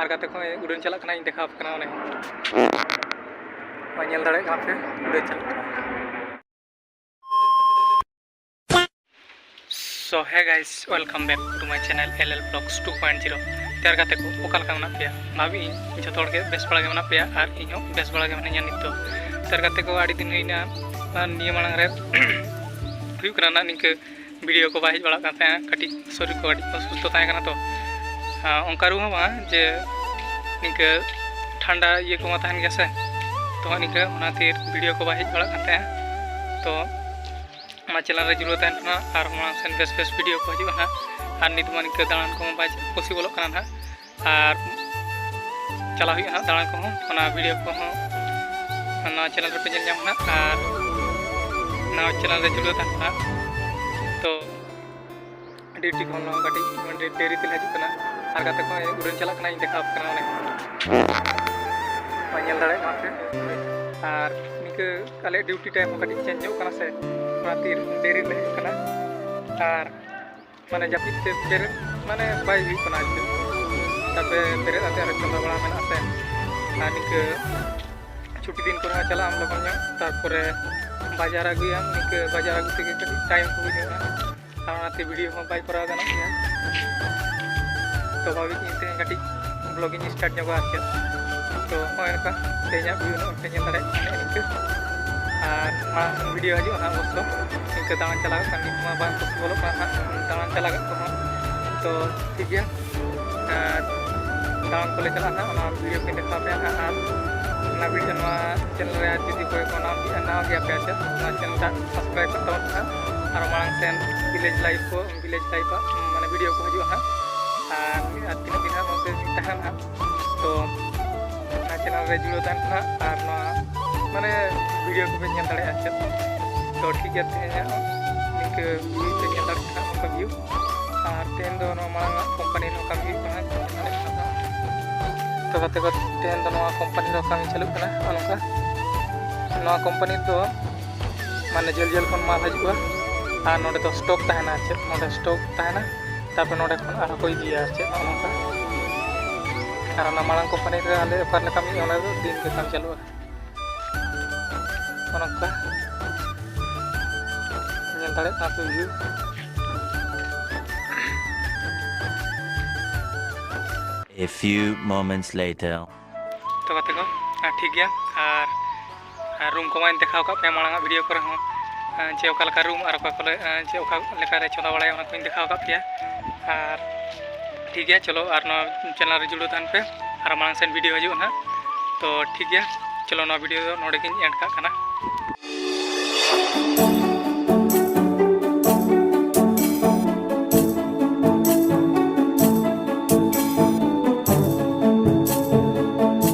और गाते को उड़न चला देखा उन्हें नेल दाड़े पे उड़न चला। सो है guys welcome back to my channel LL Vlogs 2.0 त्यार गाते को ओकालका मना पे भाभी जो के बेस बड़ा मना पे और इन बेस बड़ा मिना नित त्यार गाते को आड़ी दिन हुईना निये मांग रे हुईना निंक वीडियो को बाहज बड़ा कटी शरीर को असुस्थ तहना तो अंका रूह जे निंक ठंडा ये को तहन गया से तो निंक तीर वीडियो को बाहज बड़ा तो चैनल रे जुड़ो तहना और सेन बेस बेस वीडियो को हजना और नित निंक दाड़ान को बाय पसिबल ना और चला दाड़ान को वीडियो को चैनल पे नाम और नवा चैनल रे जुड़ो तहना तो ड्यूटी को कटी देरी ते हजना और गाते को उड़न चला देखा नेल दाड़े पे और निंक आले ड्यूटी टाइम कटी चेंज से तीर देरी ले और माने जापिद ते बेरे माने बाय हुईना तबे बेरे आते चंदा बड़ा मेना से और निंक छुट्टी दिन को चला लगन तारपरे बाजार आगुया निंक बाजार आगु ते कटी टाइम को हुआ और वीडियो बाय करा गाना तो भाभी कटी ब्लॉगिंग स्टार्ट जोगा तो होका तेजा व्यू पे नेल दाड़े निंक और वीडियो हजना अवश्य निंक दाड़ान चला पसिबल दाड़ान चला तो ठीक है दाड़ान को चला वीडियो को देखा पे और वीडियो चैनल जुदी कोई को नाव गया पे चैनल सब्सक्राइब करता और मांग सेन विलेज लाइफ माने वीडियो को हजना और तीन दिन तहना तो चैनल रे जुड़ो तहना और माने वीडियो को नेल दाड़े तो ठीक है तेज निंक व्यू पे नेल दाड़े व्यू और तेन दो मांग कंपनी कमी तो गाते को तेन दो कंपनी कमी चालू कंपनी तो माने जल जल खन माल हजूआ और नोडे तो स्टॉक तहना नोडे स्टॉक तहना तापर नोडे खन आरो को इदिया और मांग कंपनी रे आले ओकार कमी दिन के काम चालू view A few moments later. तो गाते को ठीक गया और रूम को मैं देखा पे मांग वीडियो को जे ओका रूम और जे ओका चंदा बड़ा को देखा पे और ठीक है चलो और चैनल रे जुड़ो तहन पे और मांग सेन वीडियो हजना तो ठीक है चलो वीडियो नोड़े एंड का